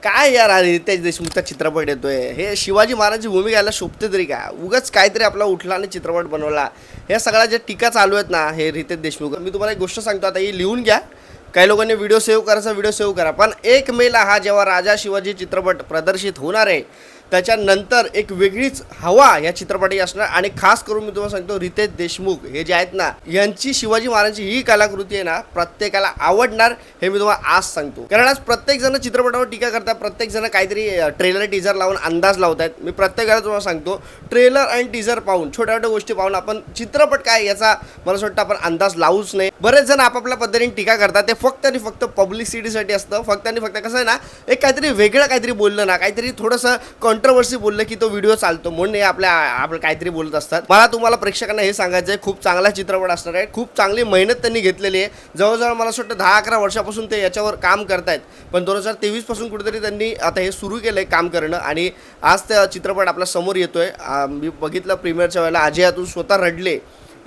काय यार रितेश देशमुखचा चित्रपट येतोय, हे शिवाजी महाराजांची भूमिका यायला शोभते तरी का? उगाच काहीतरी आपला उठला आणि चित्रपट बनवला. हे सगळ्या ज्या टीका चालू आहेत ना, हे रितेश देशमुख, मी तुम्हाला एक गोष्ट सांगतो, आता ही लिहून घ्या. काही लोकांनी व्हिडिओ सेव्ह करायचा, व्हिडिओ सेव्ह करा. पण 1 मेला हा जेव्हा राजा शिवाजी चित्रपट प्रदर्शित होणार आहे, त्याच्यानंतर एक वेगळीच हवा या चित्रपटाची असणार. आणि खास करून मी तुम्हाला सांगतो, रितेश देशमुख हे जे आहेत ना, यांची शिवाजी महाराजांची ही कलाकृती आहे ना, प्रत्येकाला आवडणार, हे मी तुम्हाला आज सांगतो. कारण आज प्रत्येक जण चित्रपटावर टीका करतात, प्रत्येक जण काहीतरी ट्रेलर टीजर लावून अंदाज लावतात. मी प्रत्येकाला तुम्हाला सांगतो, ट्रेलर आणि टीजर पाहून, छोट्या छोट्या गोष्टी पाहून आपण चित्रपट काय याचा मला असं वाटतं आपण अंदाज लावूच नाही. बरेच जण आपापल्या पद्धतीने टीका करतात, ते फक्त आणि फक्त पब्लिसिटीसाठी असतं. फक्त आणि फक्त कसं आहे ना, एक काहीतरी वेगळं काहीतरी बोललं ना, काहीतरी थोडंसं कॉन्ट्रोवर्सी बोललं की तो व्हिडिओ चालतो, म्हणून हे आपलं काहीतरी बोलत असतात. मला तुम्हाला प्रेक्षकांना हे सांगायचं आहे, खूप चांगला चित्रपट असणार आहे, खूप चांगली मेहनत त्यांनी घेतलेली आहे. जवळजवळ मला असं वाटतं 10-11 वर्षापासून ते याच्यावर काम करतायत, पण 2023 पासून कुठेतरी त्यांनी आता हे सुरू केलंय काम करणं. आणि आज त्या चित्रपट आपल्या समोर येतोय. मी बघितलं प्रीमियरच्या वेळेला, अजय अतुल स्वतः रडले,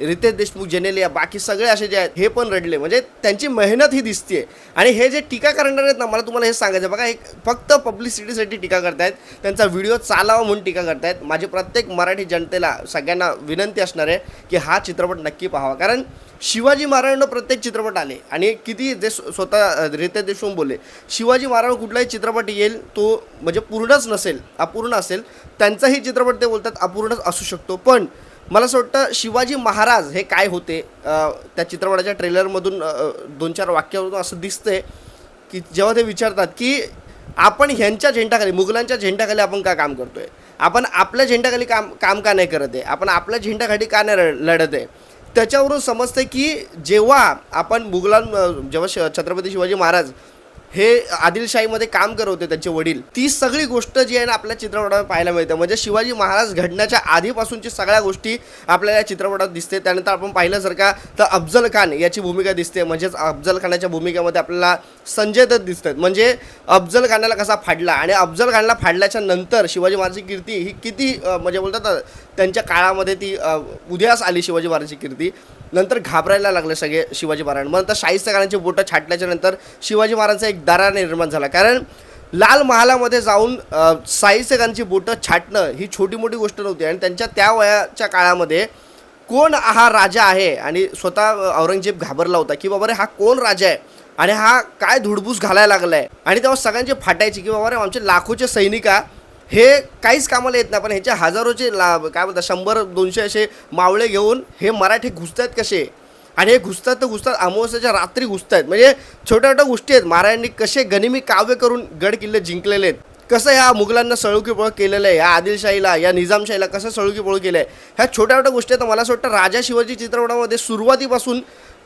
रितेश देशमुख, जेनेलिया, बाकी सगळे असे जे आहेत हे पण रडले. म्हणजे त्यांची मेहनत ही दिसते. आणि हे जे टीका करणार आहेत ना, मला तुम्हाला हे सांगायचं बघा, एक फक्त पब्लिसिटीसाठी टीका करतायत, त्यांचा व्हिडिओ चालावा म्हणून टीका करतायत. माझी प्रत्येक मराठी जनतेला सगळ्यांना विनंती असणार आहे की हा चित्रपट नक्की पाहावा. कारण शिवाजी महाराजांना प्रत्येक चित्रपट आले आणि किती जे स्वतः रितेश देशमुख बोलले, शिवाजी महाराज कुठलाही चित्रपट येईल तो म्हणजे पूर्णच नसेल, अपूर्ण असेल. त्यांचाही चित्रपट ते बोलतात अपूर्णच असू शकतो. पण मला असं वाटतं शिवाजी महाराज हे काय होते, त्या चित्रपटाच्या ट्रेलरमधून 2-4 वाक्यावरून असं दिसतंय की जेव्हा ते विचारतात की आपण ह्यांच्या झेंड्याखाली, मुघलांच्या झेंड्याखाली आपण का काम करतोय, आपण आपल्या झेंड्याखाली काम का नाही करत आहे, आपण आपल्या झेंड्याखाली का नाही लढत आहे, त्याच्यावरून समजतं की जेव्हा आपण जेव्हा छत्रपती शिवाजी महाराज हे आदिलशाहीमध्ये काम करत होते, त्यांचे वडील, ती सगळी गोष्ट जी आहे ना आपल्या चित्रपटात पाहायला मिळते. म्हणजे शिवाजी महाराज घडण्याच्या आधीपासूनची सगळ्या गोष्टी आपल्याला या चित्रपटात दिसते. त्यानंतर आपण पाहिलं जर का तर अफजल खान याची भूमिका दिसते. म्हणजेच अफजल खानाच्या भूमिकेमध्ये आपल्याला संजय दत्त दिसतात. म्हणजे अफजल खानाला कसा फाडला, आणि अफजल खानला फाडल्याच्या नंतर शिवाजी महाराजांची कीर्ती ही किती म्हणजे बोलतात त्यांच्या काळामध्ये ती उदयास आली शिवाजी महाराजांची कीर्ती. नंतर घाबरायला लागले सगळे शिवाजी महाराज. मग नंतर शाहिस्ते खानाची बोटं छाटल्याच्या नंतर शिवाजी महाराजांचा एक दरार निर्माण झाला. कारण लाल महालामध्ये जाऊन शाहिस्ते खानची बोटं छाटणं ही छोटी मोठी गोष्ट नव्हती. आणि त्यांच्या त्या वयाच्या काळामध्ये कोण हा राजा आहे, आणि स्वतः औरंगजेब घाबरला होता की बाबा रे हा कोण राजा आहे आणि हा काय धुडबूस घालायला लागला आहे. आणि तेव्हा सगळ्यांची फाटायची की बाबा रे आमचे लाखोचे सैनिका हे काहीच कामाला येत नाही, पण ह्याच्या हजारोचे काय म्हणतात 100-200 असे मावळे घेऊन हे मराठी घुसतात कसे, आणि हे घुसतात तर घुसतात अमावस्याच्या रात्री घुसत आहेत. म्हणजे छोट्या छोट्या गोष्टी आहेत. महाराजांनी कसे गनिमी काव्य करून गड किल्ले जिंकलेले आहेत, कसं ह्या मुघलांना सळुकीपळ केलेलं आहे, या आदिलशाहीला, या निजामशाहीला कसं सळुकीपळ केलं आहे, ह्या छोट्या छोट्या गोष्टी आहेत. मला असं वाटतं राजा शिवाजी चित्रपटामध्ये सुरुवातीपासून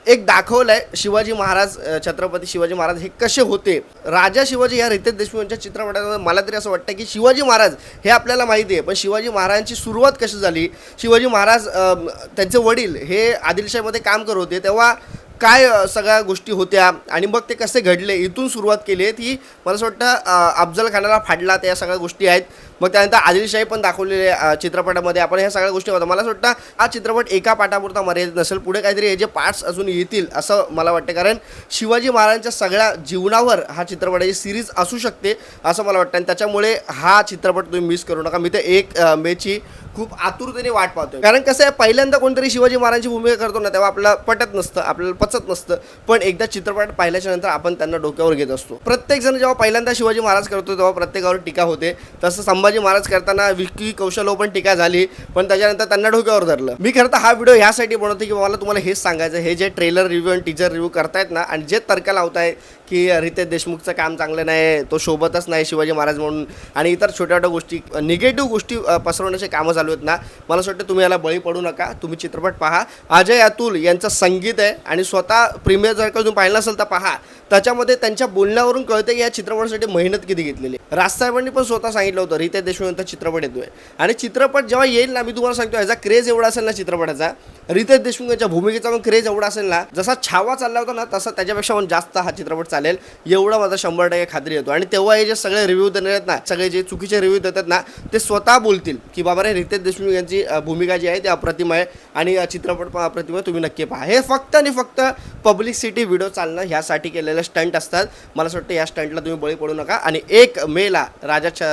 एक दाखवलं आहे शिवाजी महाराज, छत्रपती शिवाजी महाराज हे कसे होते. राजा शिवाजी या रितेश देशमुख यांच्या चित्रपटामध्ये मला तरी असं वाटतं की शिवाजी महाराज हे आपल्याला माहिती आहे, पण शिवाजी महाराजांची सुरुवात कशी झाली, शिवाजी महाराज त्यांचे वडील हे आदिलशाहीमध्ये काम करत होते तेव्हा काय सगळ्या गोष्टी होत्या, आणि मग ते कसे घडले, इथून सुरुवात केली आहे. ती मला असं वाटतं अफजल खानाला फाडला, त्या सगळ्या गोष्टी आहेत. मग त्यानंतर आदिलशाही पण दाखवलेले चित्रपटामध्ये आपण ह्या सगळ्या गोष्टी होत्या. मला असं वाटतं हा चित्रपट एका पाठापुरता मर्यादित नसेल, पुढे काहीतरी हे जे पार्ट्स अजून येतील असं मला वाटतं. कारण शिवाजी महाराजांच्या सगळ्या जीवनावर हा चित्रपटाची सिरीज असू शकते असं मला वाटतं. आणि त्याच्यामुळे हा चित्रपट तुम्ही मिस करू नका. मी ते 1 मेची खूप आतुरतेने वाट पाहतोय. कारण कसं आहे, पहिल्यांदा कोणतरी शिवाजी महाराजांची भूमिका करतो ना, तेव्हा आपल्याला पटत नसतं, आपल्याला पचत नसतं. पण एकदा चित्रपट पाहिल्याच्या नंतर आपण त्यांना डोक्यावर घेत असतो. प्रत्येक जण जेव्हा पहिल्यांदा शिवाजी महाराज करतो तेव्हा प्रत्येकावर टीका होते. तसं संभाजी महाराज करताना विकी कौशल पण टीका झाली, पण त्याच्यानंतर त्यांना डोक्यावर धरलं. मी खरं हा व्हिडिओ ह्यासाठी बनवतो की मला तुम्हाला हेच सांगायचं, हे जे ट्रेलर रिव्ह्यू आणि टीजर रिव्ह्यू करतायत ना, आणि जे तर्क लावताय की रितेश देशमुखचं काम चांगलं नाही, तो शोभतच नाही शिवाजी महाराज म्हणून, आणि इतर छोट्या छोट्या गोष्टी, निगेटिव्ह गोष्टी पसरवण्याचे कामं चालू आहेत ना, मला असं वाटतं तुम्ही याला बळी पडू नका. तुम्ही चित्रपट पहा. अजय अतुल यांचं संगीत आहे, आणि स्वतः प्रीमियर जर का तुम्ही पाहिलं असेल तर पहा. त्याच्यामध्ये त्यांच्या बोलण्यावरून कळतं की या चित्रपटासाठी मेहनत किती घेतलेली. राजसाहेबांनी पण स्वतः सांगितलं होतं रितेश देशमुख यांचा चित्रपट येतोय, आणि चित्रपट जेव्हा येईल ना, मी तुम्हाला सांगतो ह्याचा क्रेज एवढा असेल ना चित्रपटाचा, रितेश देशमुख यांच्या भूमिकेचा पण क्रेज एवढा असेल ना, जसा छावा चालला होता ना तसा त्याच्यापेक्षा पण जास्त हा चित्रपट चालेल, एवढा माझा 100% खात्री येतो. आणि तेव्हा हे जे सगळे रिव्ह्यू देणार आहेत ना, सगळे जे चुकीचे रिव्ह्यू देतात ना, ते स्वतः बोलतील की बाबा रे रितेश देशमुख यांची भूमिका जी आहे ती अप्रतिम आहे, आणि चित्रपट अप्रतिम आहे, तुम्ही नक्की पहा. हे फक्त आणि फक्त पब्लिसिटी व्हिडिओ चालणं ह्यासाठी केलेले स्टंट असतात. मला असं वाटतं या स्टंटला तुम्ही बळी पडू नका. आणि 1 मेला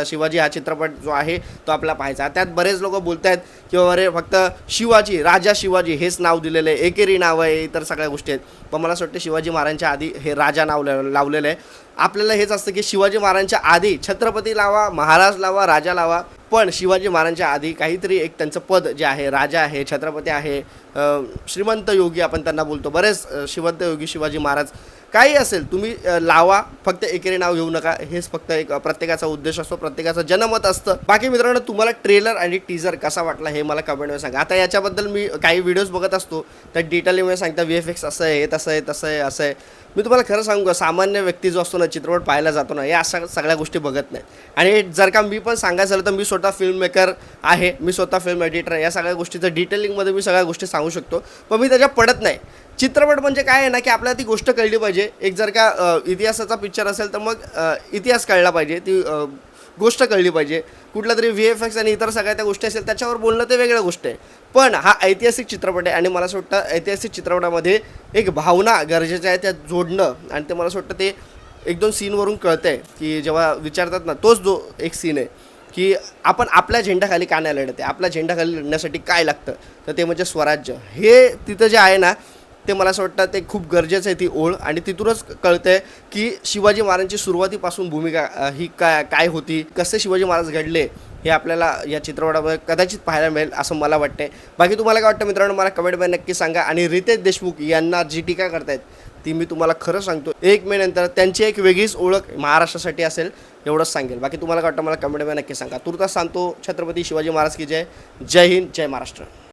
शिवाजी हा चित्रपट जो आहे तो आपला पाहायचा. त्यात बरेच लोक बोलत आहेत की अरे फक्त शिवाजी, राजा शिवाजी हेच नाव दिलेलं आहे, एकेरी नाव आहे, इतर सगळ्या गोष्टी आहेत. पण मला असं वाटतं शिवाजी महाराजांच्या आधी हे राजा नाव लावलेलं आहे. आपल्याला हेच असतं की शिवाजी महाराजांच्या आधी छत्रपती लावा, महाराज लावा, राजा लावा, पण शिवाजी महाराजांच्या आधी काहीतरी एक त्यांचं पद जे आहे, राजा आहे, छत्रपती आहे, श्रीमंत योगी आपण त्यांना बोलतो, बरेच श्रीमंत योगी शिवाजी महाराज काही असेल तुम्ही लावा, फक्त एकेरी नाव घेऊ नका. हेच फक्त एक प्रत्येकाचा उद्देश असतो, प्रत्येकाचं जनमत असतं. बाकी मित्रांनो, तुम्हाला ट्रेलर आणि टीजर कसा वाटला हे मला कमेंटमध्ये सांगा. आता याच्याबद्दल मी काही व्हिडिओज बघत असतो तर डिटेलमध्ये सांगता VFX असं आहे, तसं आहे, तसं आहे, असं आहे. मी तुम्हाला खरं सांगू का, सामान्य व्यक्ती जो असतो ना, चित्रपट पाहायला जातो ना, या अशा सगळ्या गोष्टी बघत नाही. आणि जर का मी पण सांगायचं झालं तर मी स्वतः फिल्म मेकर आहे, मी स्वतः फिल्म एडिटर, या सगळ्या गोष्टीचं डिटेलिंगमध्ये मी सगळ्या गोष्टी सांगू शकतो, पण मी त्याच्या पडत नाही. चित्रपट म्हणजे काय आहे ना, की आपल्याला ती गोष्ट कळली पाहिजे. एक जर का इतिहासाचा पिक्चर असेल तर मग इतिहास कळला पाहिजे, ती गोष्ट कळली पाहिजे. कुठला तरी VFX आणि इतर सगळ्या त्या गोष्टी असेल त्याच्यावर बोलणं ते वेगळ्या गोष्ट आहे. पण हा ऐतिहासिक चित्रपट आहे आणि मला असं वाटतं ऐतिहासिक चित्रपटामध्ये एक भावना गरजेचं आहे, त्यात जोडणं. आणि ते मला असं वाटतं ते 1-2 सीनवरून कळतं आहे की जेव्हा विचारतात ना, तोच जो एक सीन आहे की आपण आपल्या झेंड्याखाली का नाही लढत आहे, आपल्या झेंड्याखाली लढण्यासाठी काय लागतं, तर ते म्हणजे स्वराज्य. हे तिथं जे आहे ना, ते मला असं वाटतं ते खूप गरजेचं आहे, ती ओळ. आणि तिथूनच कळतं आहे की शिवाजी महाराजांची सुरुवातीपासून भूमिका ही काय होती, कसे शिवाजी महाराज घडले, हे आपल्याला या चित्रपटामध्ये कदाचित पाहायला मिळेल असं मला वाटतं. बाकी तुम्हाला काय वाटतं मित्रांनो, मला कमेंटमध्ये नक्की सांगा. आणि रितेश देशमुख यांना जी टीका करतायत ती मी तुम्हाला खरं सांगतो, 1 मे नंतर त्यांची एक वेगळीच ओळख महाराष्ट्रासाठी असेल, एवढंच सांगेल. बाकी तुम्हाला काय वाटतं मला कमेंटमध्ये नक्की सांगा. तुर्तास सांगतो, छत्रपती शिवाजी महाराज की जय. जय हिंद, जय महाराष्ट्र.